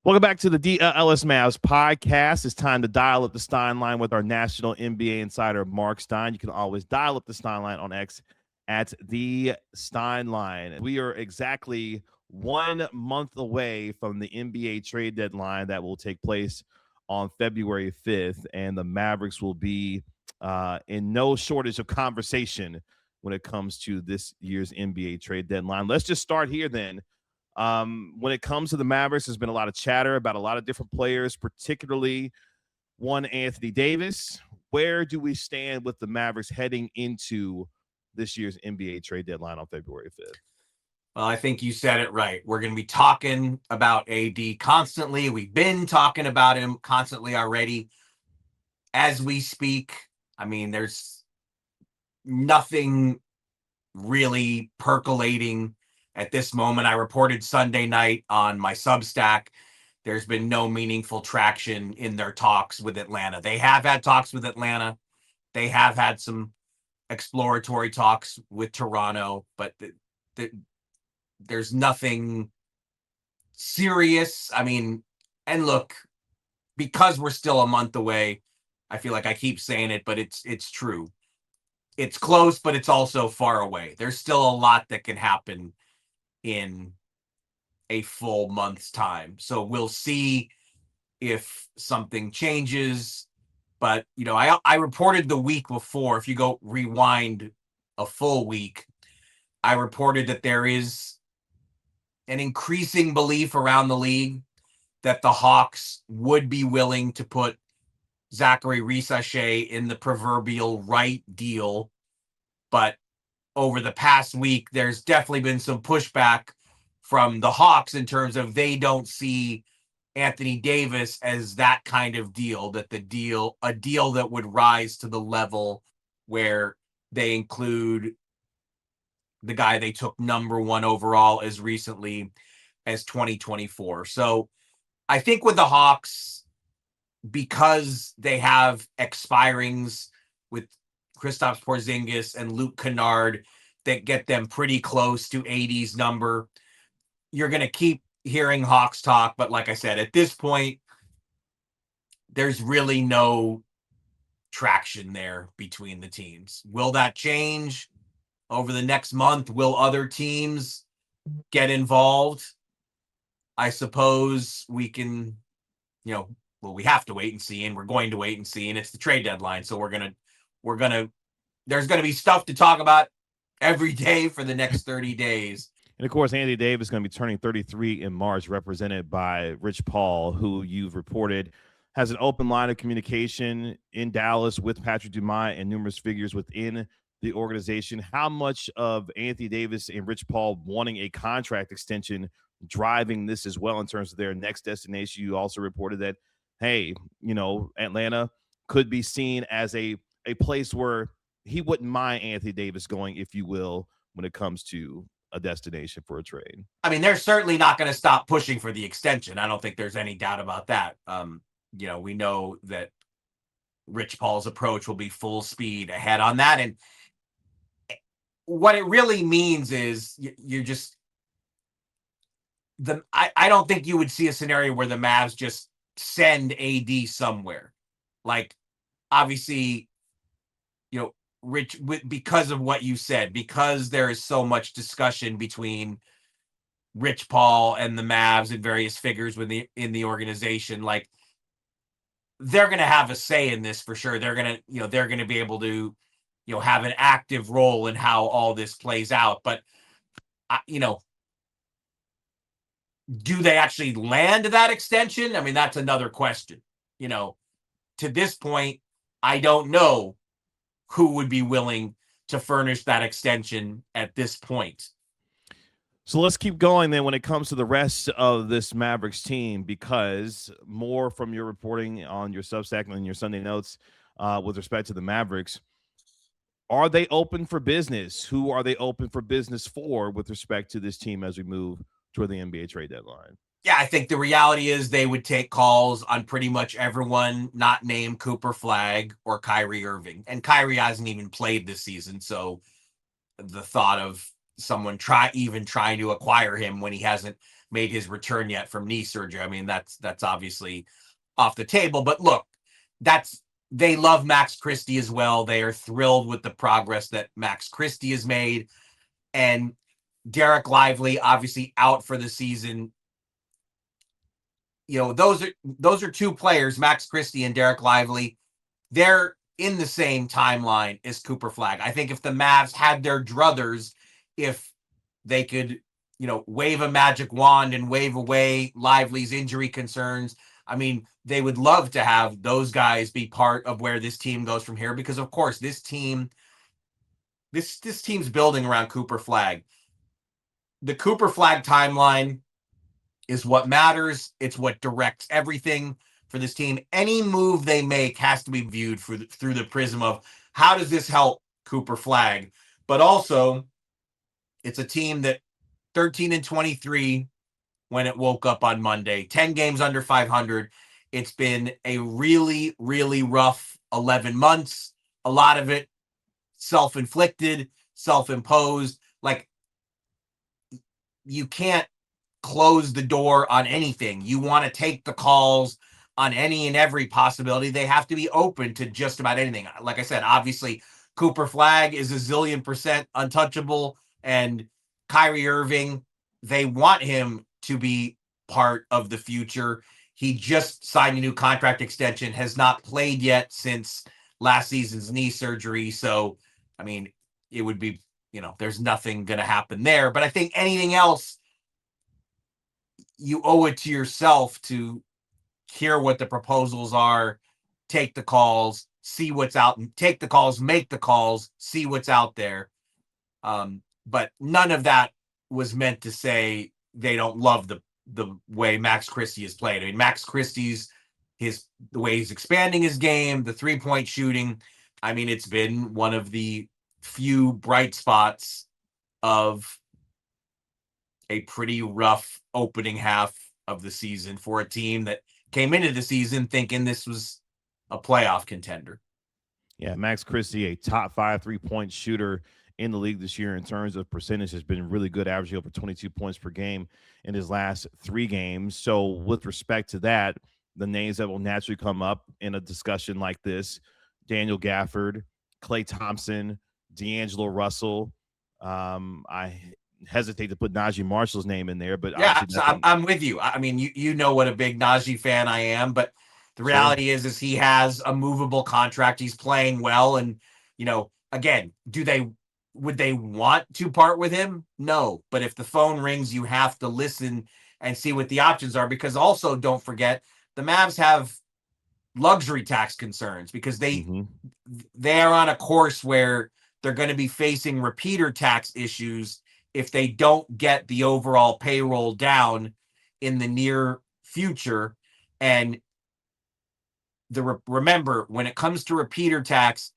Welcome back to the DLLS Mavs podcast. It's time to dial up the Stein line with our national NBA insider, Marc Stein. You can always dial up the Stein line on X at the Stein line. We are exactly 1 month away from the NBA trade deadline that will take place on February 5th, and the Mavericks will be in no shortage of conversation when it comes to this year's NBA trade deadline. Let's just start here then. When it comes to the Mavericks, there's been a lot of chatter about a lot of different players, particularly one Anthony Davis. Where do we stand with the Mavericks heading into this year's NBA trade deadline on February 5th? Well, I think you said it right. We're going to be talking about AD constantly. We've been talking about him constantly already. As we speak, I mean, there's nothing really percolating at this moment. I reported Sunday night on my Substack. There's been no meaningful traction in their talks with Atlanta. They have had talks with Atlanta. They have had some exploratory talks with Toronto, but there's nothing serious. I mean, and look, because we're still a month away, I feel like I keep saying it, but it's true. It's close, but it's also far away. There's still a lot that can happen in a full month's time. So we'll see if something changes. But, you know, I reported the week before, if you go rewind a full week, I reported that there is an increasing belief around the league that the Hawks would be willing to put Zachary Risachet in the proverbial right deal. But over the past week, there's definitely been some pushback from the Hawks in terms of they don't see Anthony Davis as that kind of deal, a deal that would rise to the level where they include the guy they took number 1 overall as recently as 2024. So I think with the Hawks, because they have expirings with Kristaps Porzingis and Luke Kennard that get them pretty close to 80's number, you're going to keep hearing Hawks talk. But like I said, at this point, there's really no traction there between the teams. Will that change over the next month? Will other teams get involved? I suppose we can, we have to wait and see, and we're going to wait and see, and it's the trade deadline. So there's going to be stuff to talk about every day for the next 30 days. And of course, Anthony Davis is going to be turning 33 in March, represented by Rich Paul, who you've reported has an open line of communication in Dallas with Patrick Dumais and numerous figures within the organization. How much of Anthony Davis and Rich Paul wanting a contract extension driving this as well in terms of their next destination? You also reported that, hey, Atlanta could be seen as a place where he wouldn't mind Anthony Davis going, if you will, when it comes to a destination for a trade. I mean, they're certainly not going to stop pushing for the extension. I don't think there's any doubt about that. We know that Rich Paul's approach will be full speed ahead on that. And what it really means is you're just I don't think you would see a scenario where the Mavs just send AD somewhere. Like, obviously, Rich, because of what you said, because there is so much discussion between Rich Paul and the Mavs and various figures in the organization, like, they're going to have a say in this for sure. They're going to be able to, have an active role in how all this plays out. But, do they actually land that extension? I mean, that's another question. To this point, I don't know who would be willing to furnish that extension at this point. So let's keep going then when it comes to the rest of this Mavericks team, because more from your reporting on your Substack and your Sunday notes with respect to the Mavericks, are they open for business? Who are they open for business for with respect to this team as we move toward the NBA trade deadline? Yeah, I think the reality is they would take calls on pretty much everyone not named Cooper Flagg or Kyrie Irving. And Kyrie hasn't even played this season, so the thought of someone trying to acquire him when he hasn't made his return yet from knee surgery. I mean, that's obviously off the table. But look, they love Max Christie as well. They are thrilled with the progress that Max Christie has made. And Derek Lively, obviously out for the season. You know, those are two players, Max Christie and Derek Lively. They're in the same timeline as Cooper Flagg. I think if the Mavs had their druthers, if they could, wave a magic wand and wave away Lively's injury concerns, I mean, they would love to have those guys be part of where this team goes from here, because of course this team's building around Cooper Flagg. The Cooper Flagg timeline is what matters. It's what directs everything for this team. Any move they make has to be viewed through the prism of how does this help Cooper Flagg? But also, it's a team that 13-23 when it woke up on Monday, 10 games under 500. It's been a really, really rough 11 months. A lot of it self-inflicted, self-imposed. Like, you can't close the door on anything. You want to take the calls on any and every possibility. They have to be open to just about anything. Like I said, obviously, Cooper Flagg is a zillion % untouchable, and Kyrie Irving, they want him to be part of the future. He just signed a new contract extension, has not played yet since last season's knee surgery. So, I mean, it would be, there's nothing going to happen there. But I think anything else, you owe it to yourself to hear what the proposals are, take the calls, see what's out, take the calls, make the calls, see what's out there. But none of that was meant to say they don't love the way Max Christie has played. I mean, Max Christie's the way he's expanding his game, the 3-point shooting. I mean, it's been one of the few bright spots of a pretty rough opening half of the season for a team that came into the season thinking this was a playoff contender. Yeah, Max Christie, a top 5 3-point shooter in the league this year in terms of percentage, has been really good, averaging over 22 points per game in his last 3 games. So with respect to that, the names that will naturally come up in a discussion like this: Daniel Gafford, Klay Thompson, D'Angelo Russell. I hesitate to put Naji Marshall's name in there, but yeah, so I'm with you. I mean, you know what a big Naji fan I am, but the reality is he has a movable contract. He's playing well, and again, would they want to part with him? No, but if the phone rings, you have to listen and see what the options are, because also don't forget the Mavs have luxury tax concerns, because they are on a course where they're going to be facing repeater tax issues if they don't get the overall payroll down in the near future. And remember, when it comes to repeater tax,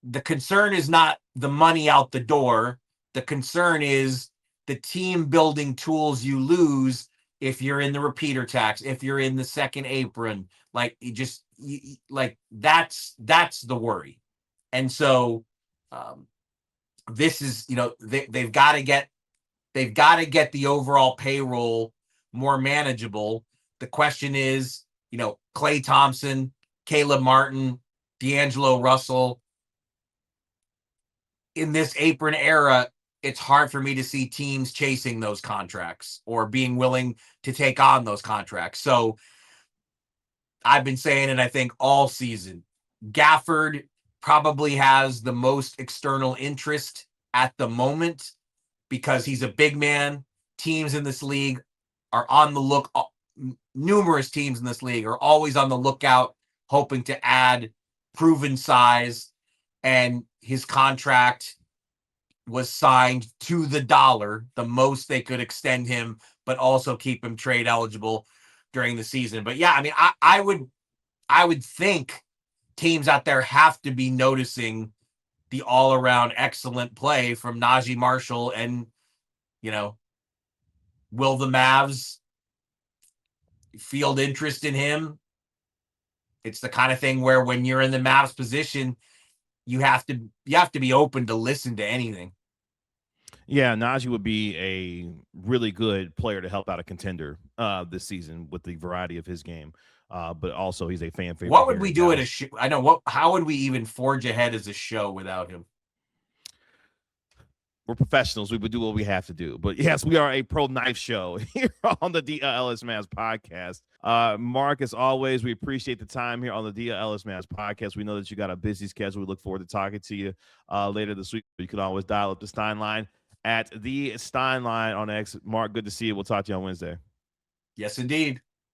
the concern is not the money out the door. The concern is the team building tools you lose if you're in the repeater tax, if you're in the second apron. Like, that's the worry. And so this is, they've got to get the overall payroll more manageable. The question is, Klay Thompson, Caleb Martin, D'Angelo Russell. In this apron era, it's hard for me to see teams chasing those contracts or being willing to take on those contracts. So I've been saying it, I think, all season. Gafford probably has the most external interest at the moment because he's a big man. Teams in this league are on the look. Numerous teams in this league are always on the lookout, hoping to add proven size. And his contract was signed to the dollar, the most they could extend him, but also keep him trade eligible during the season. But yeah, I mean, I would think teams out there have to be noticing the all-around excellent play from Naji Marshall. And, will the Mavs field interest in him? It's the kind of thing where when you're in the Mavs position, you have to be open to listen to anything. Yeah, Naji would be a really good player to help out a contender this season with the variety of his game. But also, he's a fan favorite. What would here we in do at a Dallas. show? I know what. How would we even forge ahead as a show without him? We're professionals. We would do what we have to do. But yes, we are a pro knife show here on the DLLS Mavs podcast. Mark, as always, we appreciate the time here on the DLLS Mavs podcast. We know that you got a busy schedule. We look forward to talking to you later this week. You can always dial up the Stein line at the Stein line on X. Mark, good to see you. We'll talk to you on Wednesday. Yes, indeed.